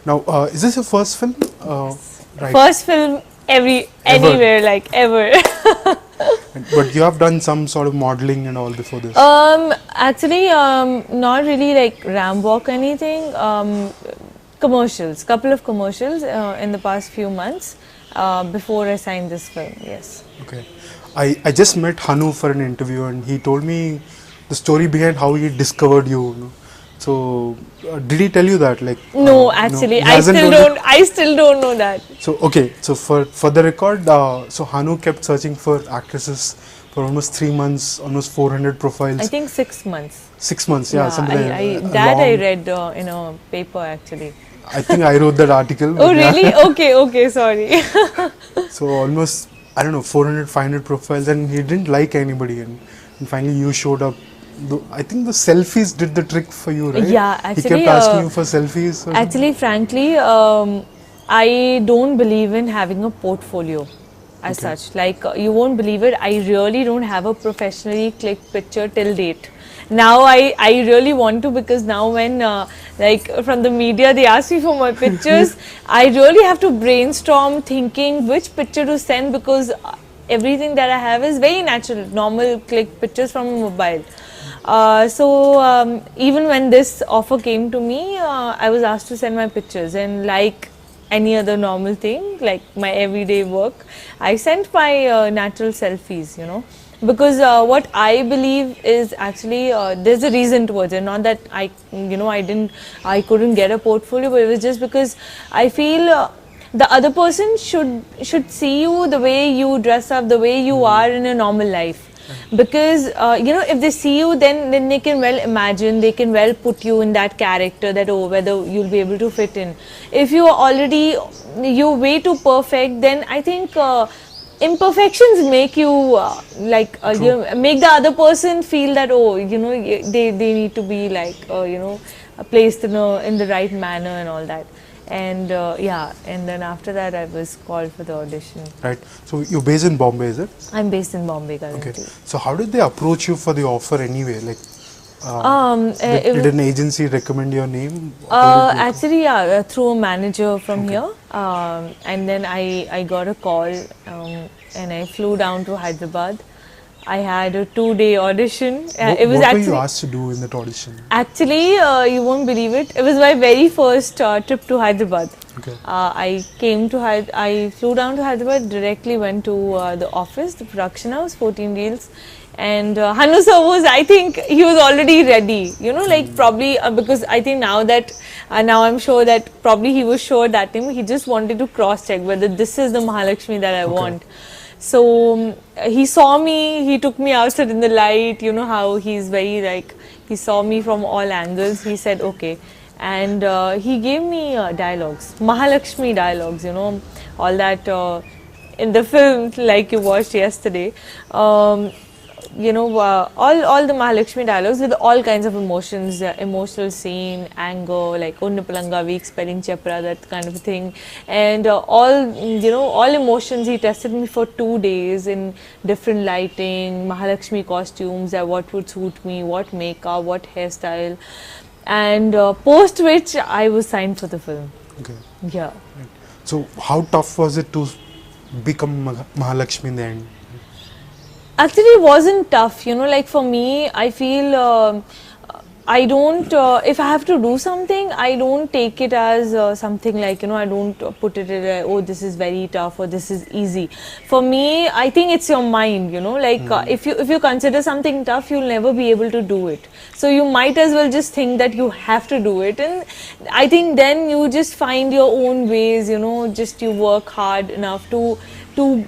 Now, is this your first film? Right. First film anywhere, like ever. But you have done some sort of modeling and all before this. Actually, not really like ramp walk anything. Commercials, couple of commercials in the past few months before I signed this film. Yes. Okay. I just met Hanu for an interview and he told me the story behind how he discovered you. You know? So, did he tell you that? Like no, actually, no, I still don't know that. So okay, so for the record, so Hanu kept searching for actresses for almost 3 months, almost 400 profiles. I think 6 months. 6 months, yeah. I read in a paper actually. I think I wrote that article. Oh really? Yeah. Okay, sorry. So almost, I don't know, 400, 500 profiles, and he didn't like anybody, and finally you showed up. I think the selfies did the trick for you, right? Yeah, actually. He kept asking you for selfies. Actually, frankly, I don't believe in having a portfolio as such. Like, you won't believe it, I really don't have a professionally clicked picture till date. Now I really want to, because now when like from the media they ask me for my pictures, I really have to brainstorm thinking which picture to send, because everything that I have is very natural, normal click pictures from a mobile. So even when this offer came to me, I was asked to send my pictures, and like any other normal thing, like my everyday work, I sent my natural selfies, you know, because what I believe is actually there's a reason towards it. Not that I couldn't get a portfolio, but it was just because I feel the other person should see you the way you dress up, the way you are in a normal life. Because if they see you, then they can well imagine, they can well put you in that character, that whether you'll be able to fit in. If you're way too perfect, then I think imperfections make you make the other person feel that they need to be like placed in the right manner and all that. And and then after that I was called for the audition. Right. So you're based in Bombay, is it? I'm based in Bombay currently. Okay. So how did they approach you for the offer anyway? Like, did an agency recommend your name? Actually, yeah, through a manager from here. And then I got a call and I flew down to Hyderabad. I had a 2-day audition. What were you asked to do in that audition? Actually, you won't believe it. It was my very first trip to Hyderabad. Okay. I flew down to Hyderabad, directly went to the office, the production house, 14 Reels. And Hanu sir I think he was already ready, like probably because I think now I'm sure that probably he was sure that time he just wanted to cross check whether this is the Mahalakshmi that I want. So he saw me, he took me outside in the light, how he's very like, he saw me from all angles, he said okay. And he gave me dialogues, Mahalakshmi dialogues, all that in the film like you watched yesterday. All the Mahalakshmi dialogues with all kinds of emotions, emotional scene, anger, like Unnapalanga week, spelling chepra, that kind of thing. And all emotions. He tested me for 2 days in different lighting, Mahalakshmi costumes, what would suit me, what makeup, what hairstyle. And post which I was signed for the film. Okay. Yeah. Right. So how tough was it to become Mahalakshmi in the end? Actually, it wasn't tough, like for me, I feel I don't, if I have to do something, I don't take it as something like, I don't put it in, oh, this is very tough or this is easy. For me, I think it's your mind, if you consider something tough, you'll never be able to do it. So you might as well just think that you have to do it. And I think then you just find your own ways, just you work hard enough to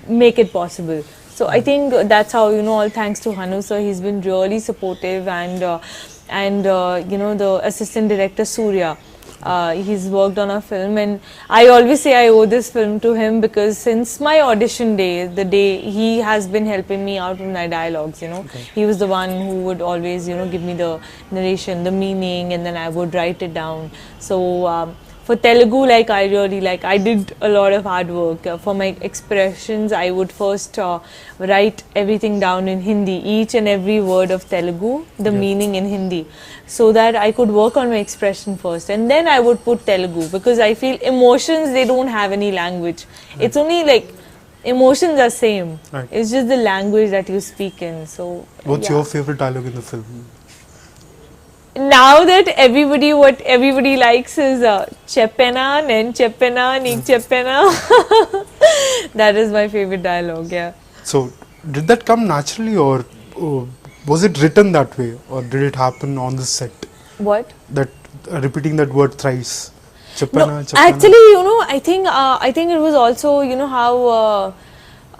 make it possible. So I think that's how, all thanks to Hanu sir, he's been really supportive, and the assistant director Surya, he's worked on a film, and I always say I owe this film to him, because since my audition day, the day, he has been helping me out with my dialogues, Okay. He was the one who would always, give me the narration, the meaning, and then I would write it down. So For Telugu, like I did a lot of hard work. For my expressions, I would first write everything down in Hindi, each and every word of Telugu, the meaning in Hindi, so that I could work on my expression first, and then I would put Telugu, because I feel emotions, they don't have any language. It's only like emotions are same. Right. It's just the language that you speak in. So What's your favorite dialogue in the film? now that what everybody likes is cheppena, nen cheppena, neek cheppena. That is my favorite dialogue, yeah. So, did that come naturally, or was it written that way, or did it happen on the set? What? That repeating that word thrice. No, actually, I think it was also, how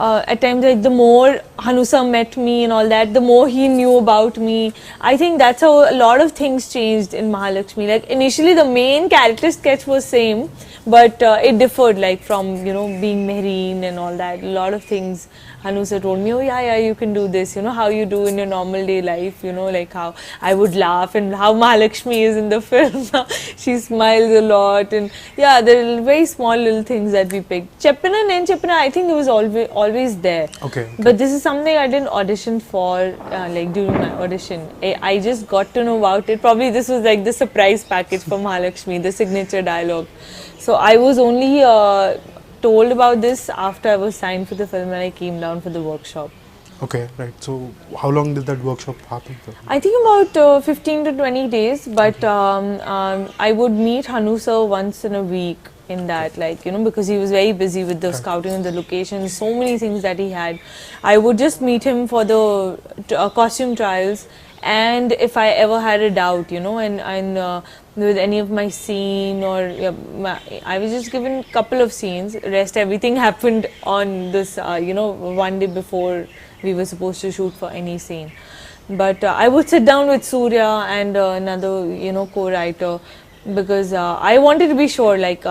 at times, like, the more Hanusa met me and all that, the more he knew about me. I think that's how a lot of things changed in Mahalakshmi. Like, initially the main character sketch was same, but it differed, like, from, being Mehreen and all that. A lot of things Hanusa told me, oh yeah, you can do this, how you do in your normal day life, like how I would laugh, and how Mahalakshmi is in the film. She smiles a lot, and yeah, there are very small little things that we picked. Cheppena, Nen Cheppena, I think it was always there. Okay. But this is something I didn't audition for, like during my audition. I just got to know about it. Probably this was like the surprise package for Mahalakshmi, the signature dialogue. So I was only told about this after I was signed for the film and I came down for the workshop. Okay, right. So how long did that workshop happen for? I think about 15 to 20 days, but I would meet Hanusa once in a week in that, like, because he was very busy with the scouting and the locations, so many things that he had. I would just meet him for the costume trials, and if I ever had a doubt, and with any of my scene, or I was just given a couple of scenes. Rest everything happened on this, one day before we were supposed to shoot for any scene. But I would sit down with Surya and another, co-writer, because I wanted to be sure. Like,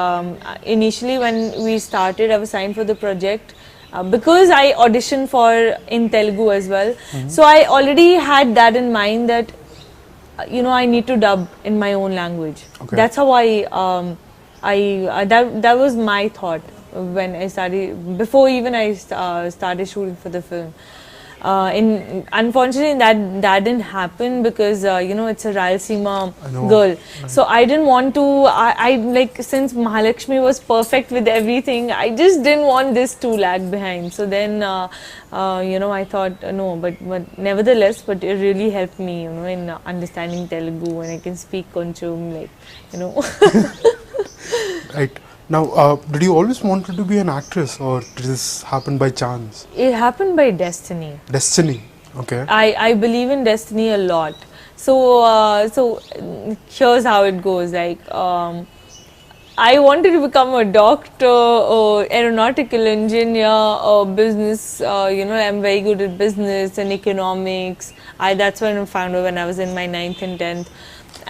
initially when we started, I was signed for the project. Because I auditioned for in Telugu as well, so I already had that in mind that I need to dub in my own language. Okay. That's how that was my thought when I started, before even I started shooting for the film. Unfortunately, that didn't happen because it's a Rayalaseema girl. Right. So I didn't want to. I like, since Mahalakshmi was perfect with everything, I just didn't want this to lag behind. So then I thought no, but nevertheless, but it really helped me, in understanding Telugu, and I can speak konchum, Right. Now, did you always wanted to be an actress, or did this happen by chance? It happened by destiny. Destiny. Okay. I believe in destiny a lot. So here's how it goes. Like, I wanted to become a doctor, or aeronautical engineer, or business. I'm very good at business and economics. That's when I found out when I was in my 9th and 10th.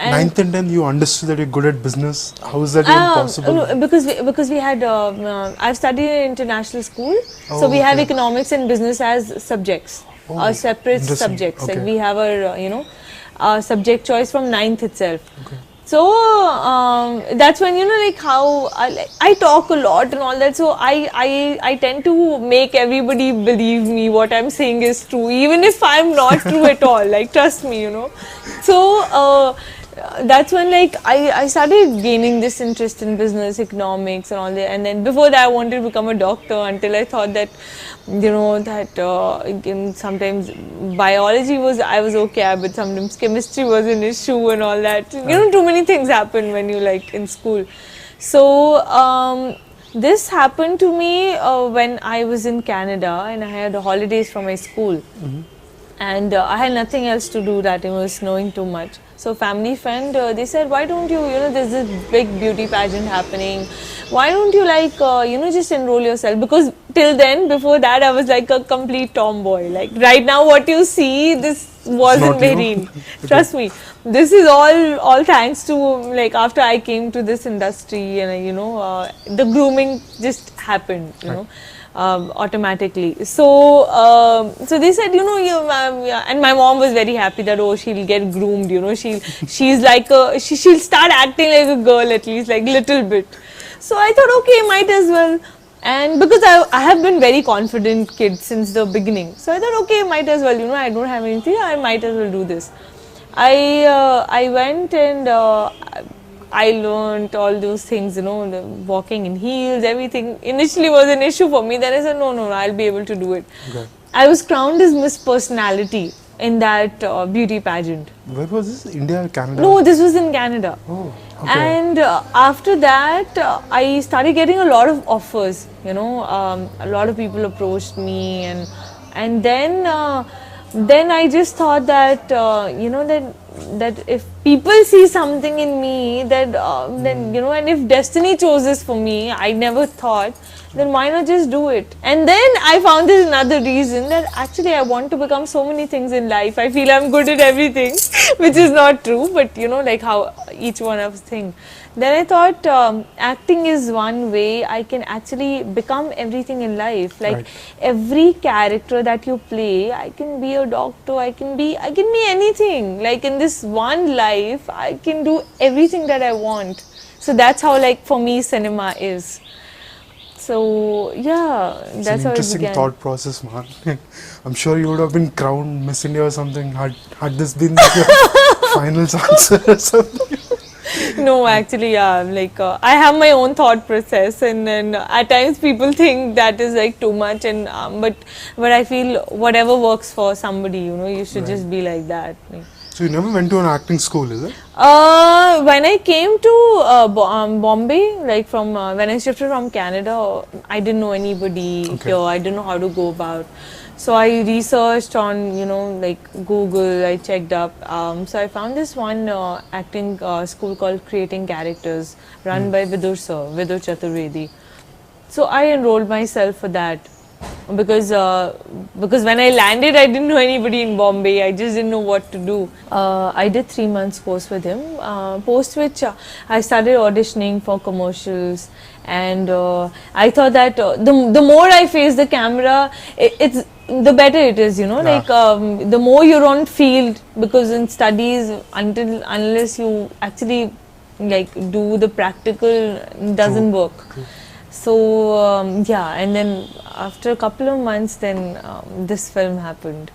And 9th and 10th, you understood that you're good at business. How is that even possible? No, because we had I've studied in international school, so we have economics and business as subjects, separate subjects. Okay. Like, we have our subject choice from 9th itself. Okay. So that's when like how I talk a lot and all that. So I tend to make everybody believe me what I'm saying is true, even if I'm not true at all. Like, trust me, So that's when, like, I started gaining this interest in business, economics and all that. And then before that I wanted to become a doctor, until I thought that sometimes biology I was okay, but sometimes chemistry was an issue and all that. Too many things happen when you, like, in school. So this happened to me when I was in Canada, and I had holidays from my school. And I had nothing else to do that. It was snowing too much. So family friend, they said, why don't you, there's this big beauty pageant happening. Why don't you, like, just enroll yourself? Because till then, before that, I was like a complete tomboy. Like, right now, what you see, this wasn't Mehreen. Okay. Trust me. This is all thanks to, like, after I came to this industry, and the grooming just happened, automatically. So so they said, you know, yeah. And my mom was very happy that, oh, she'll get groomed, you know, she's like she'll start acting like a girl, at least like little bit. So I thought, okay, might as well. And because I have been very confident kid since the beginning, so I thought, okay, might as well, you know, I don't have anything, I might as well do this. I went and I learned all those things, you know, the walking in heels, everything initially was an issue for me. Then I said, no, I'll be able to do it. Okay. I was crowned as Miss Personality in that beauty pageant. Where was this? India or Canada? No, this was in Canada. Oh, okay. And after that, I started getting a lot of offers. You know, a lot of people approached me, and then I just thought that you know, that if people see something in me, that then, you know, and if destiny chose this for me, I never thought, then why not just do it? And then I found this another reason, that actually I want to become so many things in life. I feel I'm good at everything, which is not true, but you know, like how each one of us think. Then I thought acting is one way I can actually become everything in life. Like Right. every character that you play, I can be a doctor, I can be anything. Like in this one life, I can do everything that I want. So that's how, like, for me, cinema is. So yeah, It's that's an how it interesting began. thought process, man. I'm sure you would have been crowned Miss India or something had this been like your final answer or something. No, actually, yeah, like I have my own thought process, and then at times people think that is like too much, and but I feel whatever works for somebody, you know, you should Right. just be like that. Like, So you never went to an acting school, is it? when I came to Bombay, like from when I shifted from Canada, I didn't know anybody Okay. here. I didn't know how to go about. So I researched on, you know, like Google. I checked up. So I found this one acting school called Creating Characters, run by Vidur sir, Vidur Chaturvedi. So I enrolled myself for that. Because when I landed, I didn't know anybody in Bombay. I just didn't know what to do. I did 3 months course with him. Post which I started auditioning for commercials, and I thought that the more I face the camera, it's the better it is. You know, Yeah. like the more you're on field, because in studies, unless you actually like do the practical, it doesn't True. work. So yeah, and then after a couple of months, then this film happened.